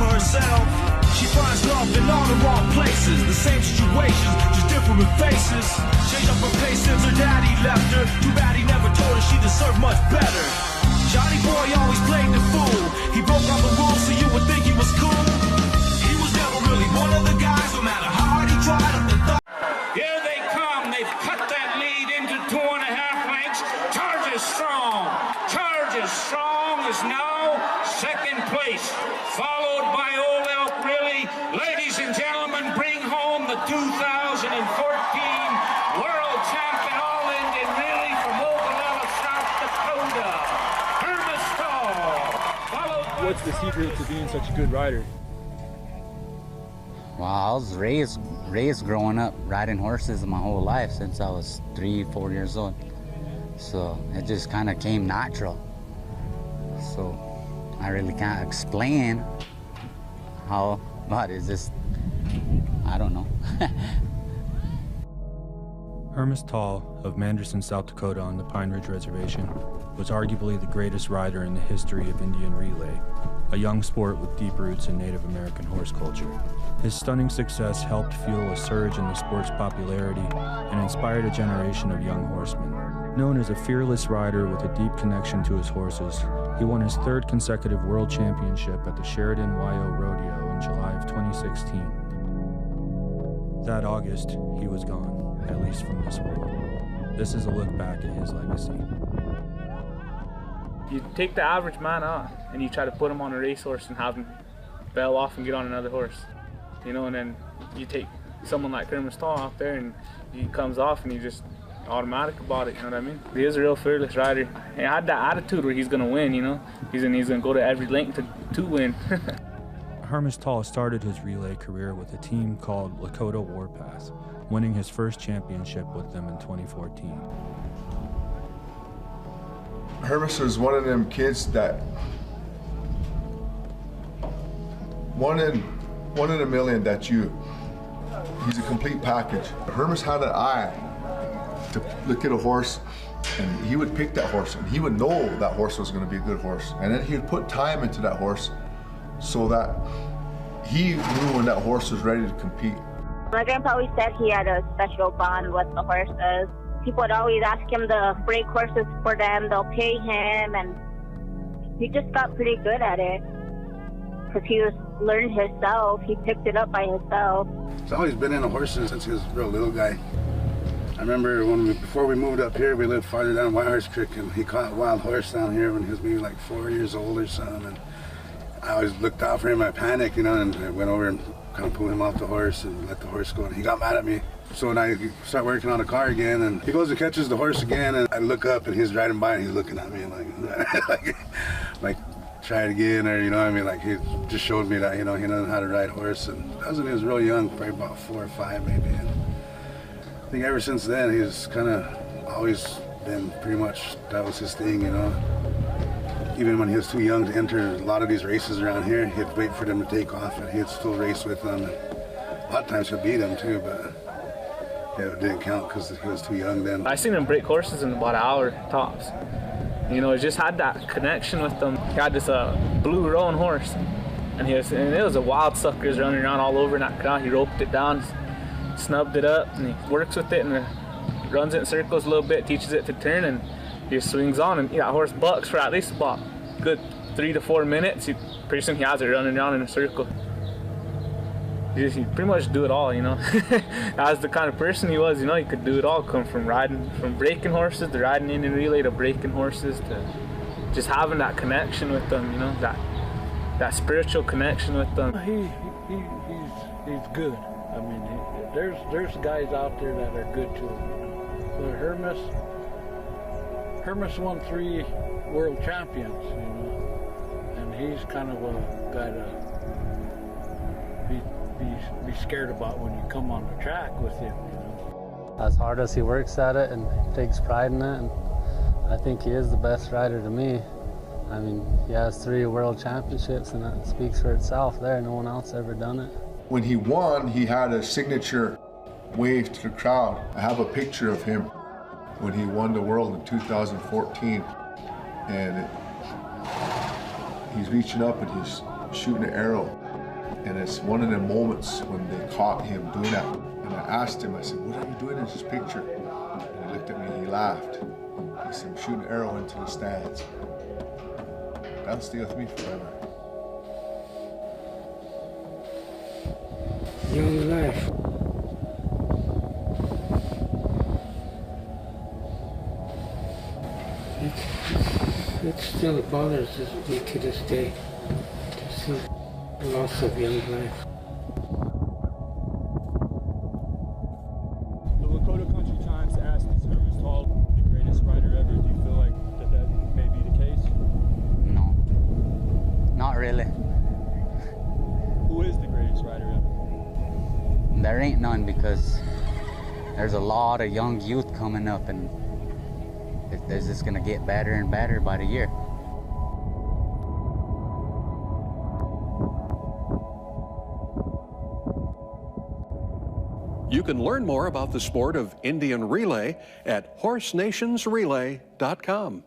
for herself. She finds love in all the wrong places. The same situations, just different faces. Changed up her pace since her daddy left her. Too bad he never told her she deserved much better. Johnny boy always played the fool. He broke all the rules so you would think he was cool. He was never really one of the guys, no matter how hard he tried up the thought. Here they come. They've cut that lead into 2.5 lengths. Charges Strong. Charges Strong is now second place, followed by Old Elk Really. Ladies and gentlemen, bring home the 2014 World Champion All-Indian Really from Oglala, South Dakota. Hermes Tall. What's the secret to being such a good rider? Well, I was raised growing up riding horses my whole life since I was 3-4 years old. So it just kind of came natural. So I really can't explain how, but it's just, I don't know. Hermes Tall of Manderson, South Dakota on the Pine Ridge Reservation was arguably the greatest rider in the history of Indian relay, a young sport with deep roots in Native American horse culture. His stunning success helped fuel a surge in the sport's popularity and inspired a generation of young horsemen. Known as a fearless rider with a deep connection to his horses, he won his third consecutive world championship at the Sheridan YO Rodeo in July of 2016. That August, he was gone, at least from this world. This is a look back at his legacy. You take the average man out and you try to put him on a racehorse and have him bail off and get on another horse, you know, and then you take someone like Hermes Tall out there and he comes off and he just automatic about it, you know what I mean? He is a real fearless rider. He had that attitude where he's gonna win, you know? He's gonna go to every length to win. Hermes Tall started his relay career with a team called Lakota Warpath, winning his first championship with them in 2014. Hermes was one of them kids that one in a million that he's a complete package. Hermes had an eye to look at a horse and he would pick that horse and he would know that horse was going to be a good horse, and then he would put time into that horse so that he knew when that horse was ready to compete. My grandpa always said he had a special bond with the horses. People would always ask him to break horses for them, they'll pay him, and he just got pretty good at it because he learned himself, he picked it up by himself. He's always been into horses since he was a real little guy. I remember before we moved up here, we lived farther down Whitehorse Creek, and he caught a wild horse down here when he was maybe like 4 years old or something. And I always looked out for him. I panicked, you know, and I went over and kind of pulled him off the horse and let the horse go. And he got mad at me. So when I start working on the car again, and he goes and catches the horse again, and I look up and he's riding by and he's looking at me like try it again, or you know what I mean, like he just showed me that, you know, he knows how to ride horse. And that was when he was real young, probably about 4 or 5 maybe. And I think ever since then he's kind of always been pretty much, that was his thing, you know. Even when he was too young to enter a lot of these races around here, he'd wait for them to take off and he'd still race with them. And a lot of times he'd beat them too, but yeah, it didn't count because he was too young then. I seen him break horses in about an hour tops. You know, he just had that connection with them. He had this blue roan horse, and it was a wild suckers running around all over in that crowd. He roped it down, snubbed it up, and he works with it and runs it in circles a little bit, teaches it to turn, and he just swings on, and that horse bucks for at least about a good 3 to 4 minutes. Pretty soon he has it running around in a circle. He pretty much do it all, you know. That's the kind of person he was, you know. He could do it all, come from breaking horses to riding in and relay to breaking horses to just having that connection with them, you know, that spiritual connection with them. He's good. I mean, there's guys out there that are good to him. But Hermes won 3 world champions, you know, and he's kind of a guy to be scared about when you come on the track with him, you know. As hard as he works at it and takes pride in it, and I think he is the best rider to me. I mean, he has 3 world championships, and that speaks for itself there. No one else ever done it. When he won, he had a signature wave to the crowd. I have a picture of him when he won the world in 2014, and he's reaching up and he's shooting an arrow. And it's one of the moments when they caught him doing that. And I asked him, I said, what are you doing in this picture? And he looked at me and he laughed. He said, I'm shooting an arrow into the stands. That'll stay with me forever. Young life. It still bothers me to this day to see the loss of young life. The Lakota Country Times asked is Hermes Tall the greatest rider ever. Do you feel like that may be the case? No, not really. Who is the greatest rider ever? There ain't none, because there's a lot of young youth coming up, and it's just gonna get better and better by the year. You can learn more about the sport of Indian relay at horsenationsrelay.com.